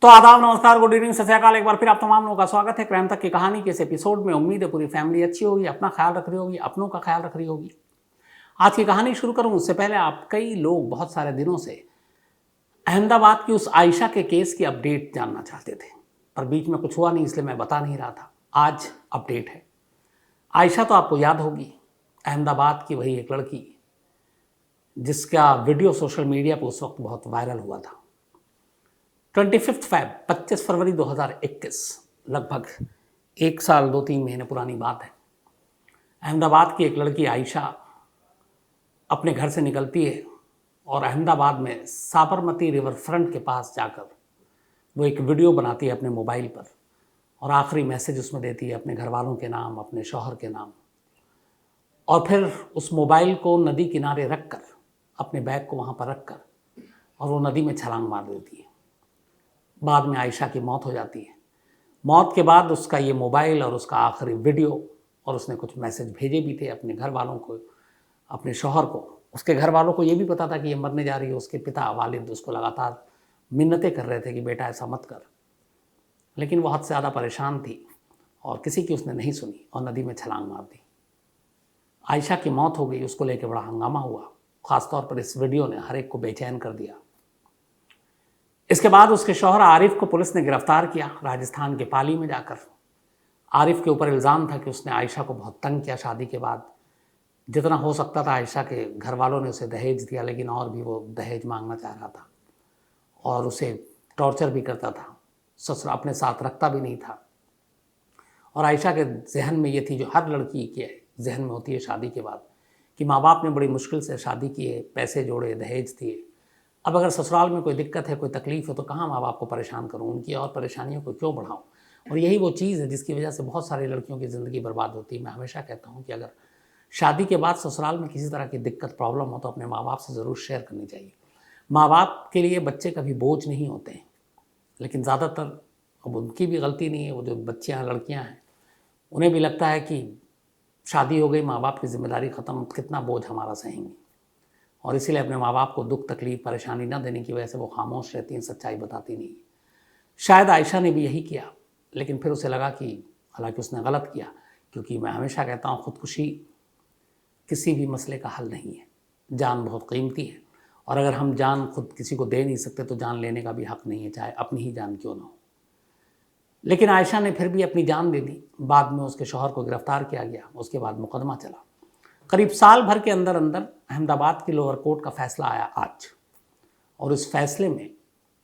तो आदाब, नमस्कार, गुड इवनिंग, सत श्री अकाल। एक बार फिर आप तमाम लोगों का स्वागत है क्राइम तक की कहानी के इस एपिसोड में। उम्मीद है पूरी फैमिली अच्छी होगी, अपना ख्याल रख रही होगी, अपनों का ख्याल रख रही होगी। आज की कहानी शुरू करूं उससे पहले आप कई लोग बहुत सारे दिनों से अहमदाबाद की उस आयशा के केस की अपडेट जानना चाहते थे, पर बीच में कुछ हुआ नहीं इसलिए मैं बता नहीं रहा था। आज अपडेट है। आयशा तो आपको याद होगी, अहमदाबाद की वही एक लड़की जिसका वीडियो सोशल मीडिया पर उस वक्त बहुत वायरल हुआ था। 25 फरवरी 2021, लगभग 1 साल 2-3 महीने पुरानी बात है। अहमदाबाद की एक लड़की आयशा अपने घर से निकलती है और अहमदाबाद में साबरमती रिवर फ्रंट के पास जाकर वो एक वीडियो बनाती है अपने मोबाइल पर और आखिरी मैसेज उसमें देती है अपने घर वालों के नाम, अपने शौहर के नाम, और फिर उस मोबाइल को नदी किनारे रख कर, अपने बैग को वहाँ पर रख कर, और वो नदी में छलांग मार देती है। बाद में आयशा की मौत हो जाती है। मौत के बाद उसका ये मोबाइल और उसका आखिरी वीडियो, और उसने कुछ मैसेज भेजे भी थे अपने घर वालों को, अपने शौहर को। उसके घर वालों को ये भी पता था कि ये मरने जा रही है। उसके पिता वालिद उसको लगातार मिन्नतें कर रहे थे कि बेटा ऐसा मत कर, लेकिन वो हद से ज़्यादा परेशान थी और किसी की उसने नहीं सुनी और नदी में छलांग मार दी। आयशा की मौत हो गई, उसको लेकर बड़ा हंगामा हुआ। ख़ासतौर पर इस वीडियो ने हर एक को बेचैन कर दिया। इसके बाद उसके शौहर आरिफ को पुलिस ने गिरफ्तार किया राजस्थान के पाली में जाकर। आरिफ के ऊपर इल्ज़ाम था कि उसने आयशा को बहुत तंग किया शादी के बाद। जितना हो सकता था आयशा के घर वालों ने उसे दहेज दिया, लेकिन और भी वो दहेज मांगना चाह रहा था और उसे टॉर्चर भी करता था। ससुर अपने साथ रखता भी नहीं था। और आयशा के जहन में ये थी, जो हर लड़की के जहन में होती है शादी के बाद, कि माँ बाप ने बड़ी मुश्किल से शादी की है, पैसे जोड़े, दहेज दिए। अब अगर ससुराल में कोई दिक्कत है, कोई तकलीफ़ है, तो कहाँ माँ बाप को परेशान करूँ, उनकी और परेशानियों को क्यों बढ़ाऊँ। और यही वो चीज़ है जिसकी वजह से बहुत सारी लड़कियों की ज़िंदगी बर्बाद होती है। मैं हमेशा कहता हूँ कि अगर शादी के बाद ससुराल में किसी तरह की दिक्कत, प्रॉब्लम हो तो अपने माँ बाप से ज़रूर शेयर करनी चाहिए। माँ बाप के लिए बच्चे कभी बोझ नहीं होते हैं, लेकिन ज़्यादातर, अब उनकी भी गलती नहीं है, वो जो बच्चियाँ लड़कियाँ हैं उन्हें भी लगता है कि शादी हो गई, माँ बाप की जिम्मेदारी ख़त्म, कितना बोझ हमारा सहेंगे, और इसीलिए अपने माँ बाप को दुख, तकलीफ, परेशानी न देने की वजह से वो खामोश रहती हैं, सच्चाई बताती नहीं। शायद आयशा ने भी यही किया, लेकिन फिर उसे लगा कि हालांकि उसने गलत किया, क्योंकि मैं हमेशा कहता हूँ खुदकुशी किसी भी मसले का हल नहीं है। जान बहुत कीमती है, और अगर हम जान खुद किसी को दे नहीं सकते तो जान लेने का भी हक नहीं है, चाहे अपनी ही जान क्यों ना हो। लेकिन आयशा ने फिर भी अपनी जान दे दी। बाद में उसके शौहर को गिरफ्तार किया गया, उसके बाद मुकदमा चला। करीब साल भर के अंदर अंदर अहमदाबाद की लोअर कोर्ट का फैसला आया आज, और इस फैसले में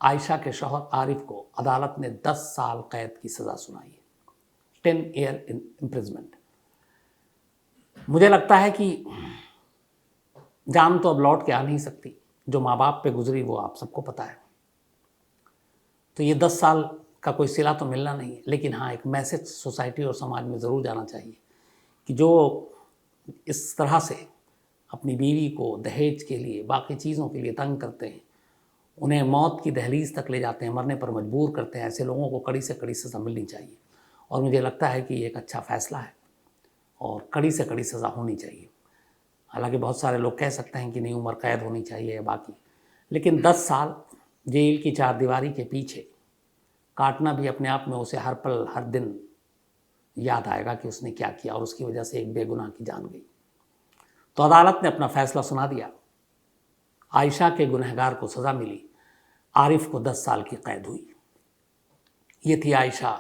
आयशा के शौहर आरिफ को अदालत ने 10 साल कैद की सज़ा सुनाई है, 10 ईयर इम्प्रिजमेंट। मुझे लगता है कि जान तो अब लौट के आ नहीं सकती, जो माँ बाप पे गुजरी वो आप सबको पता है। तो ये 10 साल का कोई सिला तो मिलना नहीं है, लेकिन हाँ, एक मैसेज सोसाइटी और समाज में ज़रूर जाना चाहिए कि जो इस तरह से अपनी बीवी को दहेज के लिए, बाकी चीज़ों के लिए तंग करते हैं, उन्हें मौत की दहलीज तक ले जाते हैं, मरने पर मजबूर करते हैं, ऐसे लोगों को कड़ी से कड़ी सज़ा मिलनी चाहिए। और मुझे लगता है कि ये एक अच्छा फ़ैसला है और कड़ी से कड़ी सज़ा होनी चाहिए। हालांकि बहुत सारे लोग कह सकते हैं कि नहीं, उम्र कैद होनी चाहिए या बाकी, लेकिन 10 साल जेल की चारदीवारी के पीछे काटना भी अपने आप में उसे हर पल, हर दिन याद आएगा कि उसने क्या किया, और उसकी वजह से एक बेगुनाह की जान गई। तो अदालत ने अपना फैसला सुना दिया। आयशा के गुनहगार को सज़ा मिली, आरिफ को 10 साल की कैद हुई। ये थी आयशा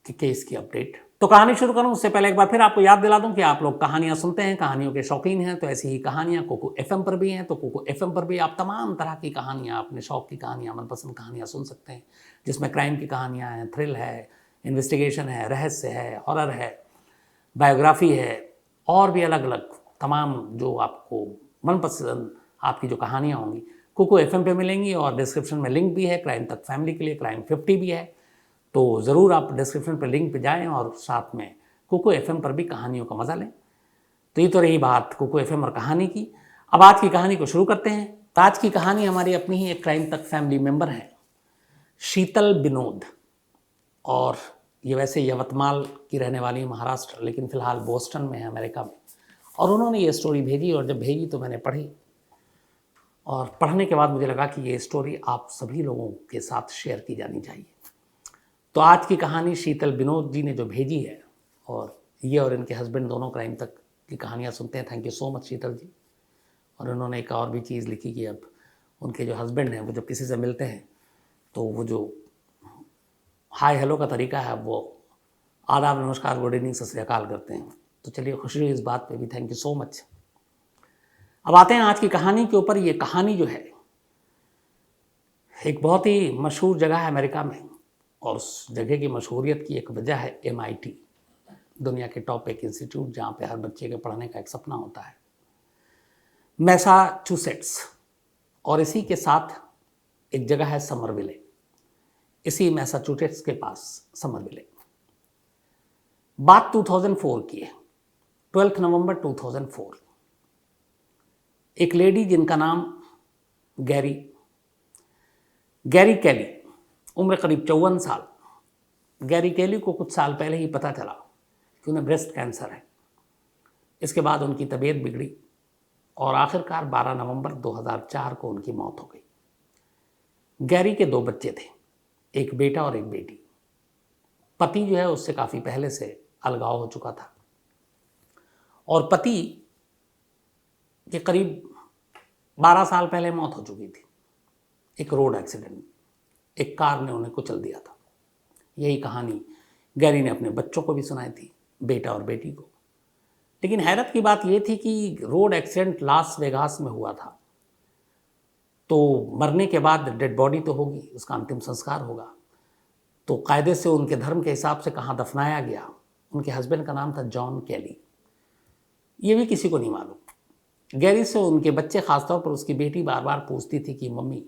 के केस की अपडेट। तो कहानी शुरू करूं उससे पहले एक बार फिर आपको याद दिला दूं कि आप लोग कहानियां सुनते हैं, कहानियों के शौकीन हैं, तो ऐसी ही कहानियां कोको एफएम पर भी हैं। तो कोको एफएम पर भी आप तमाम तरह की कहानियां, अपने शौक की कहानियां, मनपसंद कहानियां सुन सकते हैं, जिसमें क्राइम की कहानियां हैं, थ्रिल है, इन्वेस्टिगेशन है, रहस्य है, हॉरर है, बायोग्राफी है, और भी अलग अलग तमाम जो आपको मनपसंद आपकी जो कहानियाँ होंगी कोको एफएम पे मिलेंगी। और डिस्क्रिप्शन में लिंक भी है क्राइम तक फैमिली के लिए, क्राइम 50 भी है। तो ज़रूर आप डिस्क्रिप्शन पर लिंक पे जाएं और साथ में कोको एफएम पर भी कहानियों का मज़ा लें। तो ये तो रही बात कोको एफएम और कहानी की। अब आज की कहानी को शुरू करते हैं। आज की कहानी हमारी अपनी ही एक क्राइम तक फैमिली मेम्बर है, शीतल विनोद। और ये वैसे यवतमाल की रहने वाली महाराष्ट्र, लेकिन फ़िलहाल बोस्टन में है, अमेरिका में। और उन्होंने ये स्टोरी भेजी, और जब भेजी तो मैंने पढ़ी और पढ़ने के बाद मुझे लगा कि ये स्टोरी आप सभी लोगों के साथ शेयर की जानी चाहिए। तो आज की कहानी शीतल विनोद जी ने जो भेजी है, और ये और इनके हस्बैंड दोनों क्राइम तक की कहानियाँ सुनते हैं। थैंक यू सो मच शीतल जी। और उन्होंने एक और भी चीज़ लिखी कि अब उनके जो हस्बैंड हैं वो जब किसी से मिलते हैं तो वो जो हाय हेलो का तरीका है वो आदाब नमस्कार गुड इवनिंग सत श्री अकाल करते हैं। तो चलिए खुशी हुई इस बात पे भी, थैंक यू सो मच। अब आते हैं आज की कहानी के ऊपर। ये कहानी जो है एक बहुत ही मशहूर जगह है अमेरिका में, और उस जगह की मशहूरियत की एक वजह है MIT, दुनिया के टॉप एक इंस्टीट्यूट जहाँ पे हर बच्चे के पढ़ने का एक सपना होता है, मैसाचुसेट्स। और इसी के साथ एक जगह है समरविले, इसी मैसाचुसेट्स के पास समरविले। बात 2004 की है, 12 नवंबर 2004। एक लेडी जिनका नाम गैरी कैली, उम्र करीब 54 साल। गैरी कैली को कुछ साल पहले ही पता चला कि उन्हें ब्रेस्ट कैंसर है। इसके बाद उनकी तबीयत बिगड़ी और आखिरकार 12 नवंबर 2004 को उनकी मौत हो गई। गैरी के 2 बच्चे थे, एक बेटा और एक बेटी। पति जो है उससे काफ़ी पहले से अलगाव हो चुका था, और पति के करीब 12 साल पहले मौत हो चुकी थी, एक रोड एक्सीडेंट में। एक कार ने उन्हें कुचल दिया था। यही कहानी गैरी ने अपने बच्चों को भी सुनाई थी, बेटा और बेटी को। लेकिन हैरत की बात यह थी कि रोड एक्सीडेंट लास वेगास में हुआ था, तो मरने के बाद डेड बॉडी तो होगी, उसका अंतिम संस्कार होगा, तो कायदे से उनके धर्म के हिसाब से कहाँ दफनाया गया। उनके हस्बैंड का नाम था जॉन कैली, ये भी किसी को नहीं मालूम। गैरी से उनके बच्चे, खासतौर पर उसकी बेटी, बार बार पूछती थी कि मम्मी,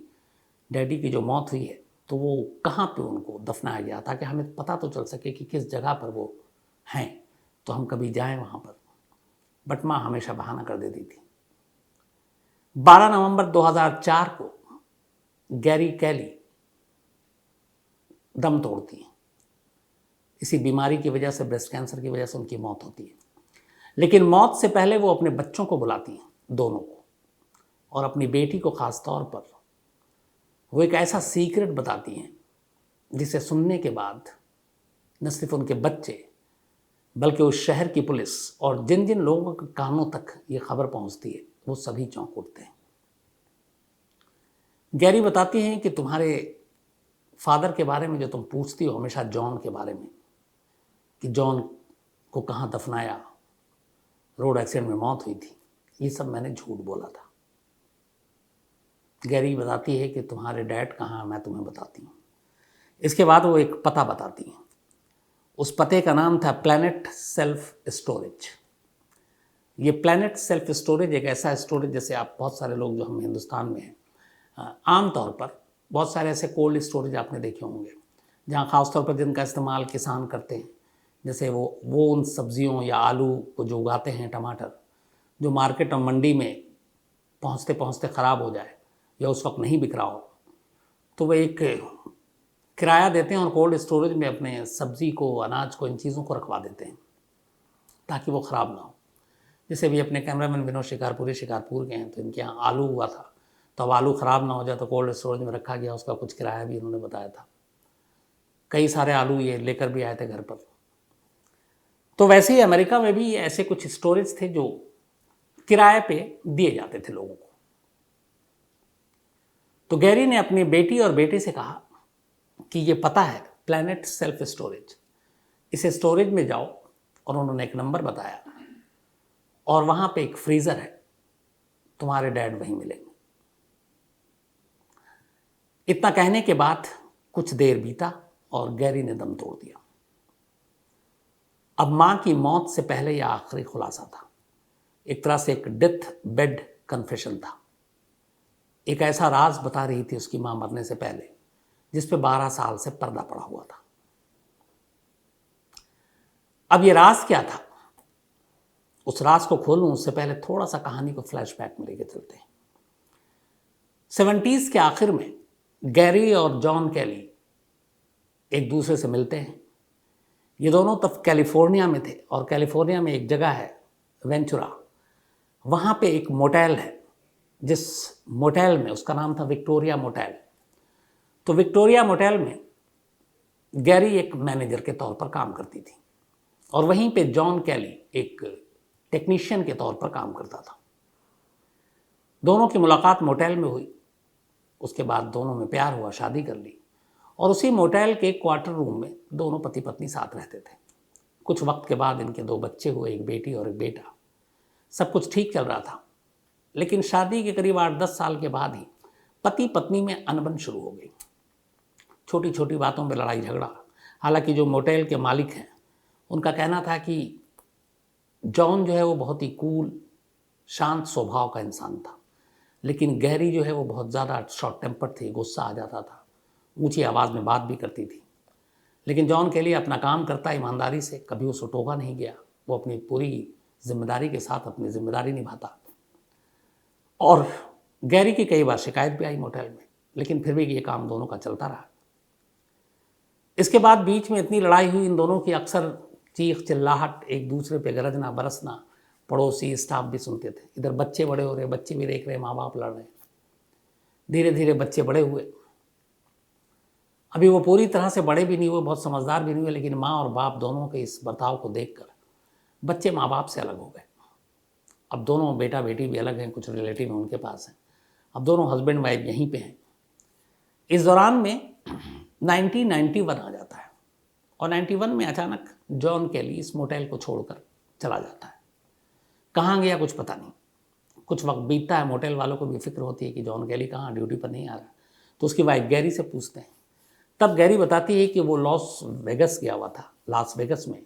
डैडी की जो मौत हुई है तो वो कहाँ पे उनको दफनाया गया, ताकि हमें पता तो चल सके कि किस जगह पर वो हैं, तो हम कभी जाएं वहाँ पर। बट माँ हमेशा बहाना कर देती थी। 12 नवंबर 2004 को गैरी कैली दम तोड़ती हैं। इसी बीमारी की वजह से, ब्रेस्ट कैंसर की वजह से उनकी मौत होती है। लेकिन मौत से पहले वो अपने बच्चों को बुलाती हैं, दोनों को, और अपनी बेटी को खास तौर पर वो एक ऐसा सीक्रेट बताती हैं जिसे सुनने के बाद न सिर्फ उनके बच्चे बल्कि उस शहर की पुलिस और जिन जिन लोगों के कानों तक ये खबर पहुंचती है वो सभी चौंक उठते हैं। गैरी बताती हैं कि तुम्हारे फादर के बारे में जो तुम पूछती हो हमेशा, जॉन के बारे में, कि जॉन को कहाँ दफनाया, रोड एक्सीडेंट में मौत हुई थी, ये सब मैंने झूठ बोला था। गैरी बताती है कि तुम्हारे डैड कहाँ, मैं तुम्हें बताती हूँ। इसके बाद वो एक पता बताती हैं। उस पते का नाम था प्लैनेट सेल्फ स्टोरेज। ये प्लैनेट सेल्फ स्टोरेज एक ऐसा स्टोरेज, जैसे आप बहुत सारे लोग जो हम हिंदुस्तान में हैं, आमतौर पर बहुत सारे ऐसे कोल्ड स्टोरेज आपने देखे होंगे जहाँ ख़ासतौर पर जिनका इस्तेमाल किसान करते हैं, जैसे वो उन सब्जियों या आलू को जो उगाते हैं, टमाटर, जो मार्केट और मंडी में पहुँचते पहुँचते ख़राब हो जाए या उस वक्त नहीं बिक रहा हो, तो वो एक किराया देते हैं और कोल्ड स्टोरेज में अपने सब्ज़ी को, अनाज को, इन चीज़ों को रखवा देते हैं ताकि वो ख़राब ना हो। जैसे भी अपने कैमरामैन विनोद शिकारपुरी शिकारपुर के हैं, तो इनके यहाँ आलू हुआ था, तो अब आलू ख़राब ना हो जाए तो कोल्ड स्टोरेज में रखा गया, उसका कुछ किराया भी इन्होंने बताया था। कई सारे आलू ये लेकर भी आए थे घर पर। तो वैसे ही अमेरिका में भी ऐसे कुछ स्टोरेज थे जो किराए पे दिए जाते थे लोगों को। तो गैरी ने अपनी बेटी और बेटे से कहा कि ये पता है प्लैनेट सेल्फ स्टोरेज, इस स्टोरेज में जाओ, और उन्होंने एक नंबर बताया, और वहाँ पे एक फ्रीज़र है, तुम्हारे डैड वहीं मिलेंगे। इतना कहने के बाद कुछ देर बीता और गैरी ने दम तोड़ दिया। अब माँ की मौत से पहले यह आखिरी खुलासा था, एक तरह से एक डेथ बेड कन्फेशन था। एक ऐसा राज बता रही थी उसकी माँ मरने से पहले, जिस पे 12 साल से पर्दा पड़ा हुआ था। अब ये राज क्या था, उस राज को खोलूं उससे पहले थोड़ा सा कहानी को फ्लैशबैक में लेके चलते हैं। 70s के आखिर में गैरी और जॉन कैली एक दूसरे से मिलते हैं। ये दोनों तब कैलिफोर्निया में थे, और कैलिफोर्निया में एक जगह है वेंचुरा, वहाँ पे एक मोटेल है जिस मोटेल में, उसका नाम था विक्टोरिया मोटेल। तो विक्टोरिया मोटेल में गैरी एक मैनेजर के तौर पर काम करती थी और वहीं पे जॉन कैली एक टेक्नीशियन के तौर पर काम करता था। दोनों की मुलाकात मोटेल में हुई, उसके बाद दोनों में प्यार हुआ, शादी कर ली और उसी मोटेल के क्वार्टर रूम में दोनों पति पत्नी साथ रहते थे। कुछ वक्त के बाद इनके 2 बच्चे हुए, एक बेटी और एक बेटा। सब कुछ ठीक चल रहा था, लेकिन शादी के करीब 8-10 साल के बाद ही पति पत्नी में अनबन शुरू हो गई। छोटी छोटी बातों पर लड़ाई झगड़ा। हालांकि जो मोटेल के मालिक हैं उनका कहना था कि जॉन जो है वो बहुत ही कूल, शांत स्वभाव का इंसान था, लेकिन गैरी जो है वो बहुत ज़्यादा शॉर्ट टेम्पर थी, गुस्सा आ जाता था, ऊंची आवाज़ में बात भी करती थी। लेकिन जॉन के लिए अपना काम करता ईमानदारी से, कभी उसको टोका नहीं गया। वो अपनी पूरी जिम्मेदारी के साथ अपनी जिम्मेदारी निभाता। और गैरी की कई बार शिकायत भी आई मोटेल में, लेकिन फिर भी ये काम दोनों का चलता रहा। इसके बाद बीच में इतनी लड़ाई हुई इन दोनों की, अक्सर चीख चिल्लाहट, एक दूसरे पे गरजना बरसना, पड़ोसी स्टाफ भी सुनते थे। इधर बच्चे बड़े हो रहे, बच्चे भी देख रहे, माँ बाप लड़ रहे। धीरे धीरे बच्चे बड़े हुए। अभी वो पूरी तरह से बड़े भी नहीं हुए, बहुत समझदार भी नहीं हुए, लेकिन माँ और बाप दोनों के इस बर्ताव को देखकर बच्चे माँ बाप से अलग हो गए। अब दोनों बेटा बेटी भी अलग हैं, कुछ रिलेटिव उनके पास हैं। अब दोनों हस्बैंड वाइफ यहीं पे हैं। इस दौरान में 1991 आ जाता है और 91 में अचानक जॉन कैली इस मोटेल को छोड़कर चला जाता है। कहाँ गया कुछ पता नहीं। कुछ वक्त बीतता है, मोटेल वालों को भी फिक्र होती है कि जॉन कैली कहाँ, ड्यूटी पर नहीं आ रहा। तो उसकी वाइफ गैरी से पूछते हैं। तब गैरी बताती है कि वो लॉस वेगस गया हुआ था। लास वेगस में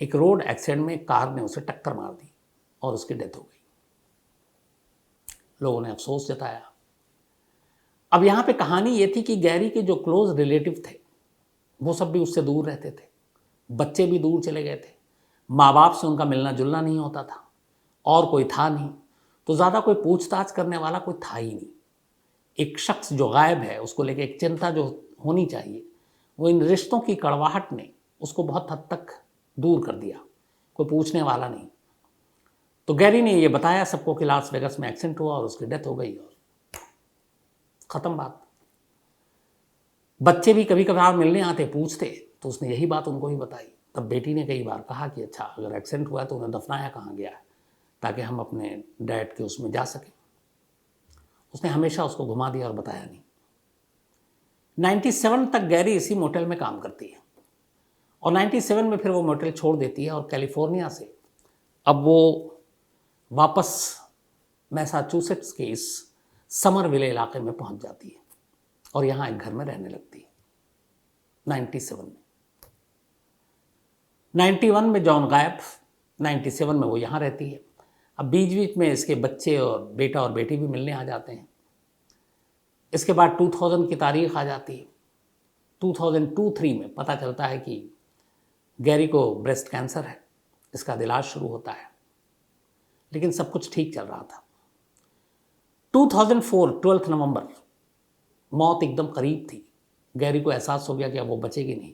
एक रोड एक्सीडेंट में कार ने उसे टक्कर मार दी और उसकी डेथ हो गई। लोगों ने अफसोस जताया। अब यहाँ पे कहानी ये थी कि गैरी के जो क्लोज रिलेटिव थे वो सब भी उससे दूर रहते थे, बच्चे भी दूर चले गए थे, माँ बाप से उनका मिलना जुलना नहीं होता था और कोई था नहीं, तो ज़्यादा कोई पूछताछ करने वाला कोई था ही नहीं। एक शख्स जो गायब है उसको लेकर एक चिंता जो होनी चाहिए, वो इन रिश्तों की कड़वाहट ने उसको बहुत हद तक दूर कर दिया। कोई पूछने वाला नहीं। तो गैरी ने ये बताया सबको कि लास वेगस में एक्सीडेंट हुआ और उसकी डेथ हो गई और ख़त्म बात। बच्चे भी कभी कभार मिलने आते, पूछते, तो उसने यही बात उनको ही बताई। तब बेटी ने कई बार कहा कि अच्छा अगर एक्सीडेंट हुआ है तो उन्हें दफनाया कहाँ गया है, ताकि हम अपने डैड के उसमें जा सकें। उसने हमेशा उसको घुमा दिया और बताया नहीं। 97 तक गैरी इसी मोटेल में काम करती है और 97 में फिर वो मोटेल छोड़ देती है और कैलिफोर्निया से अब वो वापस मैसाचुसेट्स के इस समरविले इलाके में पहुंच जाती है और यहाँ एक घर में रहने लगती है। 97 में 91 में जॉन गायब, 97 में वो यहाँ रहती है। अब बीच बीच में इसके बच्चे और बेटा और बेटी भी मिलने आ जाते हैं। इसके बाद 2000 की तारीख आ जाती है। 2002-3 में पता चलता है कि गैरी को ब्रेस्ट कैंसर है। इसका इलाज शुरू होता है, लेकिन सब कुछ ठीक चल रहा था। 2004 12 नवंबर मौत एकदम करीब थी। गैरी को एहसास हो गया कि अब वो बचेगी नहीं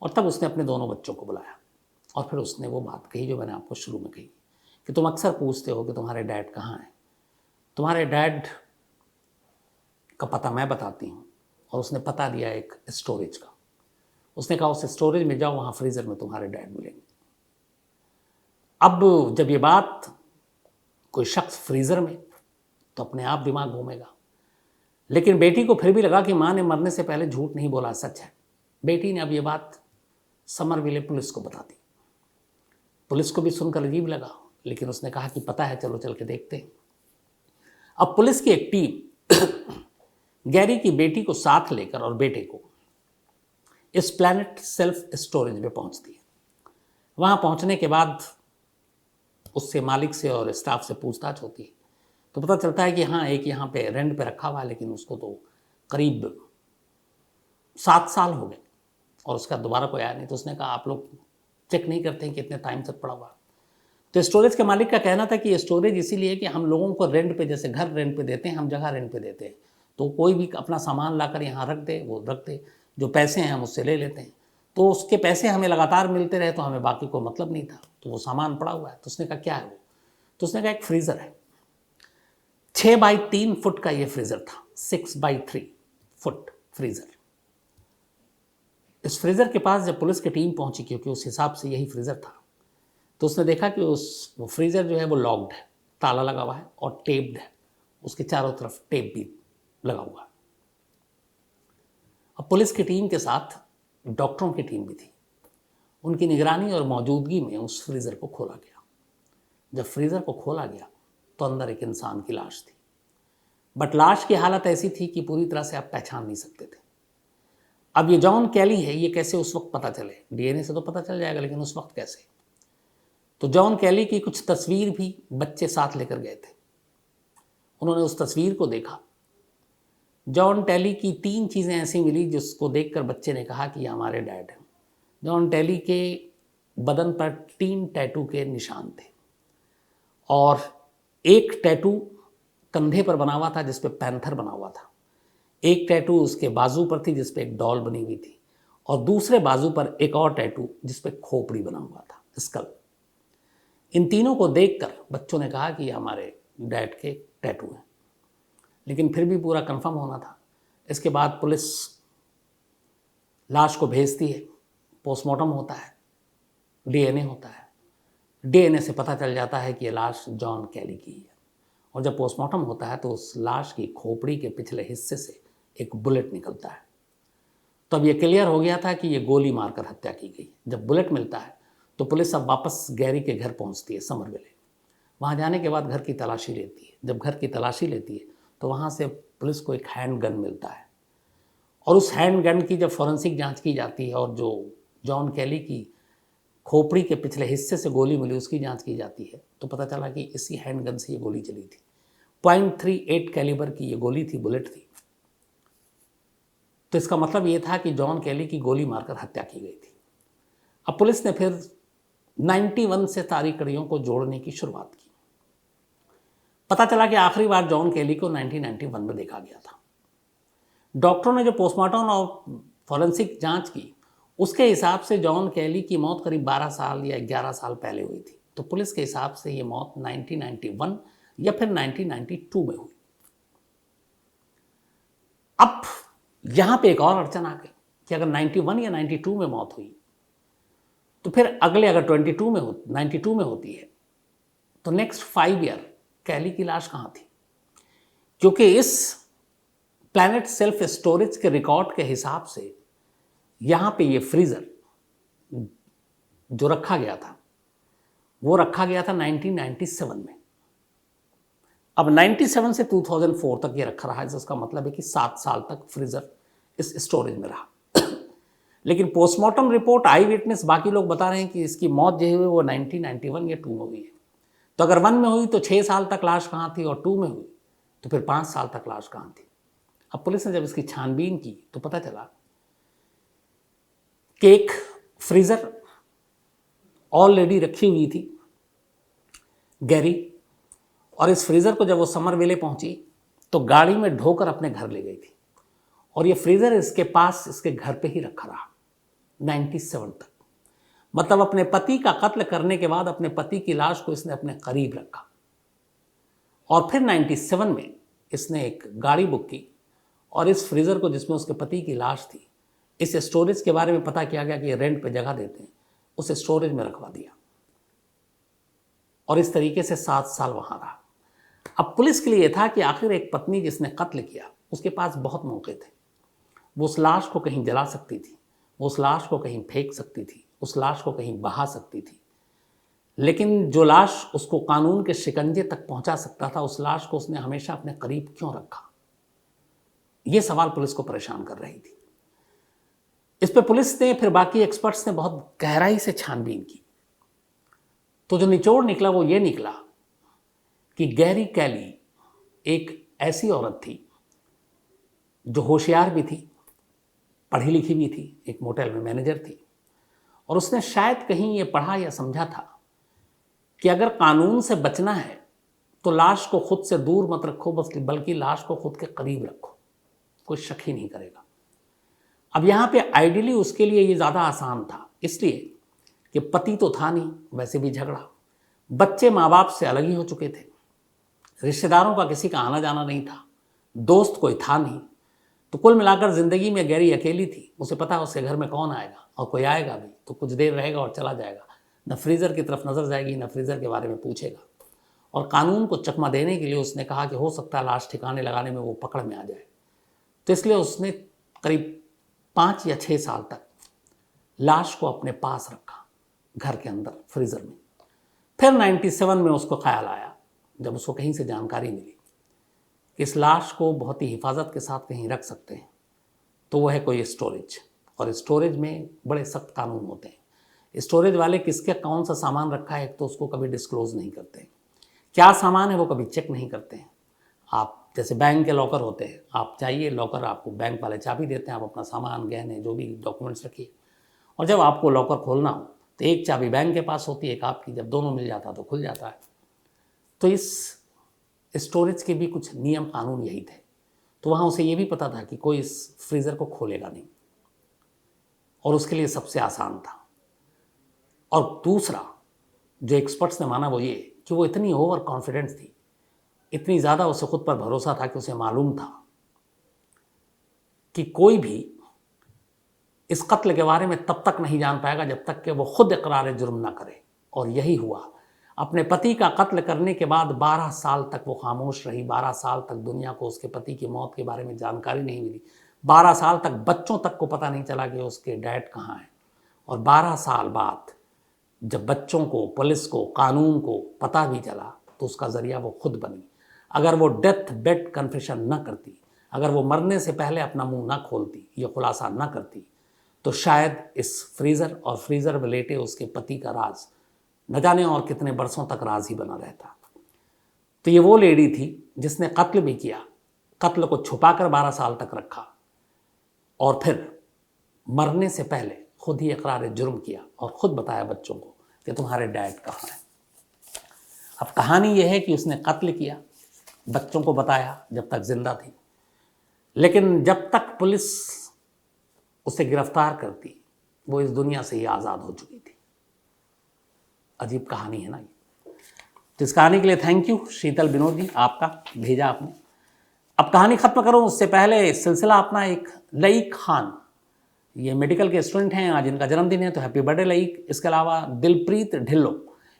और तब उसने अपने दोनों बच्चों को बुलाया और फिर उसने वो बात कही जो मैंने आपको शुरू में कही कि तुम अक्सर पूछते हो कि तुम्हारे डैड कहाँ हैं। तुम्हारे डैड का पता मैं बताती हूँ। और उसने पता दिया एक स्टोरेज का। उसने कहा उस स्टोरेज में जाओ, वहाँ फ्रीज़र में तुम्हारे डैड मिलेंगे। अब जब ये बात कोई शख्स फ्रीज़र में, तो अपने आप दिमाग घूमेगा। लेकिन बेटी को फिर भी लगा कि माँ ने मरने से पहले झूठ नहीं बोला, सच है। बेटी ने अब ये बात समरविले पुलिस को बता दी। पुलिस को भी सुनकर अजीब लगा, लेकिन उसने कहा कि पता है, चलो चल के देखते हैं। अब पुलिस की एक टीम गैरी की बेटी को साथ लेकर और बेटे को इस प्लैनेट सेल्फ स्टोरेज में पहुंचती है। वहां पहुंचने के बाद उससे, मालिक से और स्टाफ से पूछताछ होती है, तो पता चलता है कि हाँ, एक यहाँ पे रेंट पे रखा हुआ है, लेकिन उसको तो करीब 7 साल हो गए और उसका दोबारा कोई आया नहीं। तो उसने कहा आप लोग चेक नहीं करते हैं कि इतने टाइम से पड़ा हुआ। तो स्टोरेज के मालिक का कहना था कि ये स्टोरेज इसीलिए कि हम लोगों को रेंट पे, जैसे घर रेंट पे देते हैं, हम जगह रेंट पे देते हैं, तो कोई भी अपना सामान लाकर यहाँ रख दे, वो रख दे, जो पैसे हैं हम उससे ले लेते हैं, तो उसके पैसे हमें लगातार मिलते रहे, तो हमें बाकी को मतलब नहीं था, तो वो सामान पड़ा हुआ है। तो उसने कहा क्या है वो? तो उसने कहा एक फ्रीज़र है। 6x3 फुट का ये फ्रीज़र था, 6x3 फुट फ्रीज़र। इस फ्रीज़र के पास जब पुलिस की टीम पहुंची, क्योंकि उस हिसाब से यही फ्रीज़र था, तो उसने देखा कि वो फ्रीज़र जो है वो लॉक्ड है, ताला लगा हुआ है और टेप्ड है, उसके चारों तरफ टेप भी लगा हुआ है। अब पुलिस की टीम के साथ डॉक्टरों की टीम भी थी। उनकी निगरानी और मौजूदगी में उस फ्रीज़र को खोला गया। जब फ्रीज़र को खोला गया तो अंदर एक इंसान की लाश थी, बट लाश की हालत ऐसी थी कि पूरी तरह से आप पहचान नहीं सकते थे। अब ये जॉन कैली है, ये कैसे उस वक्त पता चले? डीएनए से तो पता चल जाएगा, लेकिन उस वक्त कैसे? तो जॉन कैली की कुछ तस्वीर भी बच्चे साथ लेकर गए थे। उन्होंने उस तस्वीर को देखा। जॉन टेली की 3 चीज़ें ऐसी मिली जिसको देखकर बच्चे ने कहा कि ये हमारे डैड हैं। जॉन टेली के बदन पर 3 टैटू के निशान थे और एक टैटू कंधे पर बना हुआ था जिस पे पैंथर बना हुआ था, एक टैटू उसके बाजू पर थी जिस पे एक डॉल बनी हुई थी, और दूसरे बाजू पर एक और टैटू जिस पे खोपड़ी बना हुआ था, स्कल। इन तीनों को देखकर बच्चों ने कहा कि ये हमारे डैड के टैटू हैं, लेकिन फिर भी पूरा कंफर्म होना था। इसके बाद पुलिस लाश को भेजती है, पोस्टमार्टम होता है, डीएनए होता है। डीएनए से पता चल जाता है कि ये लाश जॉन कैली की है, और जब पोस्टमार्टम होता है तो उस लाश की खोपड़ी के पिछले हिस्से से एक बुलेट निकलता है। तो अब ये क्लियर हो गया था कि ये गोली मारकर हत्या की गई। जब बुलेट मिलता है तो पुलिस अब वापस गैरी के घर पहुंचती है, समरविले। वहाँ जाने के बाद घर की तलाशी लेती है। जब घर की तलाशी लेती है तो वहाँ से पुलिस को एक हैंड गन मिलता है, और उस हैंड गन की जब फॉरेंसिक जांच की जाती है और जो जॉन कैली की खोपड़ी के पिछले हिस्से से गोली मिली उसकी जांच की जाती है, तो पता चला कि इसी हैंड गन से ये गोली चली थी। .38 कैलिबर की ये गोली थी, बुलेट थी। तो इसका मतलब ये था कि जॉन कैली की गोली मारकर हत्या की गई थी। अब पुलिस ने फिर 91 से सारी कड़ियों को जोड़ने की शुरुआत की। पता चला कि आखिरी बार जॉन कैली को 1991 में देखा गया था। डॉक्टरों ने जो पोस्टमार्टम और फॉरेंसिक जांच की उसके हिसाब से जॉन कैली की मौत करीब 12 साल या 11 साल पहले हुई थी। तो पुलिस के हिसाब से ये मौत 1991 या फिर 1992 में हुई। अब यहां पे एक और अड़चन आ गई कि अगर 91 या 92 में मौत हुई तो फिर अगले अगर 92 में होती है तो नेक्स्ट 5 ईयर कैली की लाश कहां थी? क्योंकि इस प्लैनेट सेल्फ स्टोरेज के रिकॉर्ड के हिसाब से यहां पे ये फ्रीजर जो रखा गया था वो रखा गया था 1997 में। अब 97 से 2004 तक ये रखा रहा है, जिसका मतलब है कि 7 साल तक फ्रीजर इस स्टोरेज में रहा। लेकिन पोस्टमार्टम रिपोर्ट, आई विटनेस, बाकी लोग बता रहे हैं कि इसकी मौत जो हुई वो 1991 या 2 में हुई है। तो अगर 1 में हुई तो 6 साल तक लाश कहाँ थी, और 2 में हुई तो फिर 5 साल तक लाश कहाँ थी? अब पुलिस ने जब इसकी छानबीन की तो पता चला कि एक फ्रीजर ऑलरेडी रखी हुई थी गैरी, और इस फ्रीजर को जब वो समरविले पहुंची तो गाड़ी में ढोकर अपने घर ले गई थी, और ये फ्रीजर इसके पास इसके घर पे ही रखा रहा 97 तक। मतलब अपने पति का कत्ल करने के बाद अपने पति की लाश को इसने अपने करीब रखा, और फिर 97 में इसने एक गाड़ी बुक की और इस फ्रीजर को, जिसमें उसके पति की लाश थी, इस स्टोरेज के बारे में पता किया गया कि रेंट पे जगह देते हैं, उस स्टोरेज में रखवा दिया, और इस तरीके से 7 साल वहां रहा। अब पुलिस के लिए यह था कि आखिर एक पत्नी जिसने कत्ल किया उसके पास बहुत मौके थे। वो उस लाश को कहीं जला सकती थी, वो उस लाश को कहीं फेंक सकती थी, उस लाश को कहीं बहा सकती थी, लेकिन जो लाश उसको कानून के शिकंजे तक पहुंचा सकता था, उस लाश को उसने हमेशा अपने करीब क्यों रखा? ये सवाल पुलिस को परेशान कर रही थी। इस पे पुलिस ने, फिर बाकी एक्सपर्ट्स ने बहुत गहराई से छानबीन की। तो जो निचोड़ निकला वो ये निकला कि गैरी कैली एक ऐसी औरत थी जो होशियार भी थी, पढ़ी लिखी भी थी, एक मोटेल में मैनेजर थी, और उसने शायद कहीं ये पढ़ा या समझा था कि अगर कानून से बचना है तो लाश को खुद से दूर मत रखो, बल्कि लाश को खुद के करीब रखो, कोई शक ही नहीं करेगा। अब यहाँ पे आइडियली उसके लिए ये ज़्यादा आसान था, इसलिए कि पति तो था नहीं, वैसे भी झगड़ा, बच्चे माँ बाप से अलग ही हो चुके थे, रिश्तेदारों का किसी का आना जाना नहीं था, दोस्त कोई था नहीं। तो कुल मिलाकर ज़िंदगी में गैरी अकेली थी। उसे पता है उसके घर में कौन आएगा, और कोई आएगा भी तो कुछ देर रहेगा और चला जाएगा, न फ्रीज़र की तरफ नज़र जाएगी, न फ्रीज़र के बारे में पूछेगा। और कानून को चकमा देने के लिए उसने कहा कि हो सकता है लाश ठिकाने लगाने में वो पकड़ में आ जाए। तो इसलिए उसने करीब 5 या 6 साल तक लाश को अपने पास रखा, घर के अंदर फ्रीज़र में। फिर 97 में उसको ख्याल आया, जब उसको कहीं से जानकारी मिली कि इस लाश को बहुत ही हिफाजत के साथ कहीं रख सकते हैं, तो वो है कोई स्टोरेज। और स्टोरेज में बड़े सख्त कानून होते हैं। स्टोरेज वाले किसके कौन सा सामान रखा है तो उसको कभी डिस्क्लोज़ नहीं करते, क्या सामान है वो कभी चेक नहीं करते हैं। आप जैसे बैंक के लॉकर होते हैं, आप जाइए लॉकर, आपको बैंक वाले चाबी देते हैं, आप अपना सामान, गहने, जो भी डॉक्यूमेंट्स रखिए, और जब आपको लॉकर खोलना हो तो एक चाबी बैंक के पास होती है, एक आपकी, जब दोनों मिल जाता है तो खुल जाता है। तो इस स्टोरेज के भी कुछ नियम कानून यही थे। तो वहाँ उसे ये भी पता था कि कोई इस फ्रीज़र को खोलेगा नहीं, और उसके लिए सबसे आसान था। और दूसरा जो एक्सपर्ट्स ने माना वो ये कि वो इतनी ओवर कॉन्फिडेंट थी, इतनी ज़्यादा उसे खुद पर भरोसा था कि उसे मालूम था कि कोई भी इस कत्ल के बारे में तब तक नहीं जान पाएगा जब तक कि वो खुद इकरार जुर्म ना करे। और यही हुआ। अपने पति का कत्ल करने के बाद 12 साल तक वो खामोश रही। 12 साल तक दुनिया को उसके पति की मौत के बारे में जानकारी नहीं मिली। 12 साल तक बच्चों तक को पता नहीं चला कि उसके डैड कहाँ हैं। और 12 साल बाद जब बच्चों को, पुलिस को, कानून को पता भी चला तो उसका ज़रिया वो खुद बनी। अगर वो डेथ बेड कन्फेशन न करती, अगर वो मरने से पहले अपना मुंह ना खोलती, ये खुलासा ना करती, तो शायद इस फ्रीज़र और फ्रीज़र में लेटे उसके पति का राज न जाने और कितने बरसों तक राज ही बना रहता। तो ये वो लेडी थी जिसने कत्ल भी किया, कत्ल को छुपाकर 12 साल तक रखा, और फिर मरने से पहले खुद ही इकरार जुर्म किया और खुद बताया बच्चों को कि तुम्हारे डैड कहाँ हैं। अब कहानी यह है कि उसने कत्ल किया, बच्चों को बताया जब तक जिंदा थी, लेकिन जब तक पुलिस उसे गिरफ्तार करती वो इस दुनिया से ही आज़ाद हो चुकी थी। अजीब कहानी है ना ये। तो इस कहानी के लिए थैंक यू शीतल विनोद जी, आपका भेजा आपने। अब कहानी खत्म करूं उससे पहले सिलसिला अपना एक लईक खान, ये मेडिकल के स्टूडेंट हैं, आज इनका जन्मदिन है तो हैप्पी बर्थडे लईक। इसके अलावा दिलप्रीत ढिल्लो,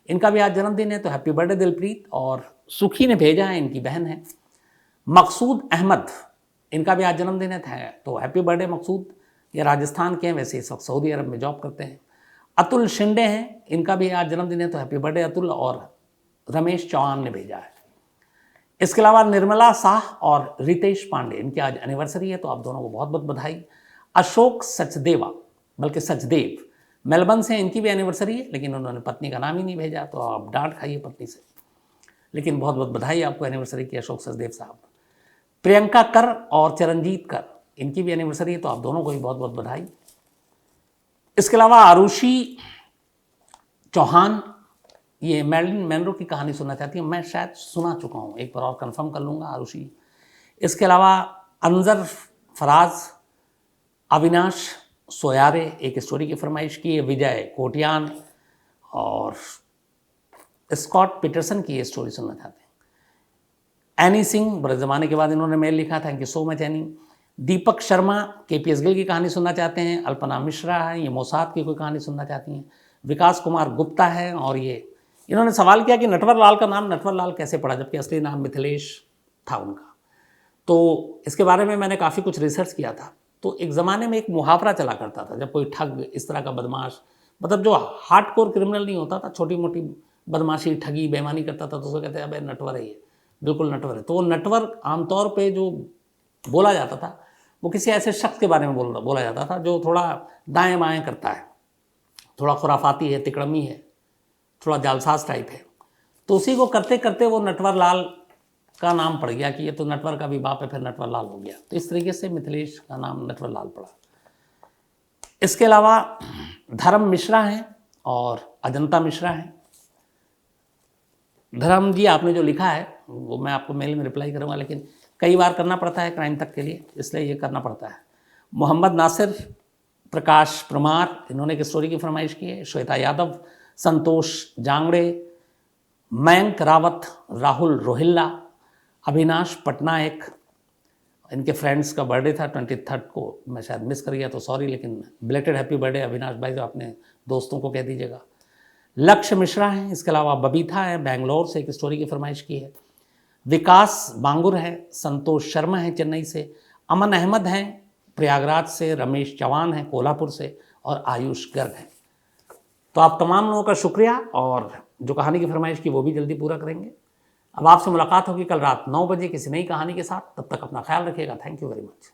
इनका भी आज जन्मदिन है तो हैप्पी बर्थडे दिलप्रीत। और सुखी ने भेजा है, इनकी बहन है। मकसूद अहमद, इनका भी आज जन्मदिन है तो हैप्पी बर्थडे मकसूद। ये राजस्थान के हैं, वैसे इस वक्त सऊदी अरब में जॉब करते हैं। अतुल शिंदे हैं, इनका भी आज जन्मदिन है तो हैप्पी बर्थडे अतुल। और रमेश चौहान ने भेजा है। इसके अलावा निर्मला शाह और रितेश पांडे, इनकी आज एनिवर्सरी है तो आप दोनों को बहुत बहुत बधाई। अशोक सचदेवा, बल्कि सचदेव, मेलबर्न से, इनकी भी एनिवर्सरी है, लेकिन उन्होंने पत्नी का नाम ही नहीं भेजा तो आप डांट खाइए पत्नी से। लेकिन बहुत बहुत बधाई आपको एनिवर्सरी की अशोक सचदेव साहब। प्रियंका कर और चरणजीत कर, इनकी भी एनिवर्सरी है तो आप दोनों को भी बहुत बहुत बधाई। इसके अलावा आरुषि चौहान, ये मैरिलिन मनरो की कहानी सुनना चाहती हूँ, मैं शायद सुना चुका हूँ, एक बार और कंफर्म कर लूँगा आरुषि। इसके अलावा अंजर फराज, अविनाश सोयारे एक स्टोरी की फरमाइश की है, विजय कोटियान और स्कॉट पीटरसन की ये स्टोरी सुनना चाहते हैं। एनी सिंह, बड़े ज़माने के बाद इन्होंने मेल लिखा, thank you so much any. Deepak Sharma KPS Gill की कहानी सुनना चाहते हैं। अल्पना मिश्रा है, ये मोसाद की कोई कहानी सुनना चाहती हैं। विकास कुमार गुप्ता है, और ये इन्होंने सवाल किया कि नटवर लाल का नाम नटवर लाल कैसे पड़ा, जबकि असली नाम मिथिलेश था उनका। तो इसके बारे में मैंने काफ़ी कुछ रिसर्च किया था। तो एक ज़माने में एक मुहावरा चला करता था, जब कोई ठग, इस तरह का बदमाश, मतलब जो हार्डकोर क्रिमिनल नहीं होता था, छोटी मोटी बदमाशी, ठगी, बेईमानी करता था, तो उसको कहते हैं अबे नटवर है ये, बिल्कुल नटवर है। तो वो नटवर आमतौर पे जो बोला जाता था वो किसी ऐसे शख्स के बारे में बोला जाता था जो थोड़ा दाएं बाएं करता है, थोड़ा खुराफाती है, तिकड़मी है, थोड़ा जालसाज टाइप है। तो उसी को करते करते वो नटवर लाल का नाम पड़ गया कि ये तो नटवर का भी बाप है, फिर नटवर लाल हो गया। तो इस तरीके से मिथिलेश का नाम नटवर लाल पड़ा। इसके अलावा धर्म मिश्रा हैं और अजंता मिश्रा हैं। धर्म जी, आपने जो लिखा है वो मैं आपको मेल में रिप्लाई करूँगा, लेकिन कई बार करना पड़ता है क्राइम तक के लिए, इसलिए ये करना पड़ता है। मोहम्मद नासिर, प्रकाश परमार, इन्होंने एक स्टोरी की फरमाइश की है। श्वेता यादव, संतोष जांगड़े, मयंक रावत, राहुल रोहिल्ला, अविनाश पटनायक, इनके फ्रेंड्स का बर्थडे था 23 को, मैं शायद मिस कर गया तो सॉरी, लेकिन बिलेटेड हैप्पी बर्थडे अविनाश भाई, जो अपने दोस्तों को कह दीजिएगा। लक्ष्य मिश्रा हैं, इसके अलावा बबीता है, बेंगलोर से एक स्टोरी की फरमाइश की है। विकास बांगुर हैं, संतोष शर्मा हैं चेन्नई से, अमन अहमद हैं प्रयागराज से, रमेश चौहान हैं कोल्हापुर से, और आयुष गर्ग हैं। तो आप तमाम लोगों का शुक्रिया, और जो कहानी की फरमाइश की वो भी जल्दी पूरा करेंगे। अब आपसे मुलाकात होगी कल रात 9 बजे किसी नई कहानी के साथ। तब तक अपना ख्याल रखिएगा। Thank you very much.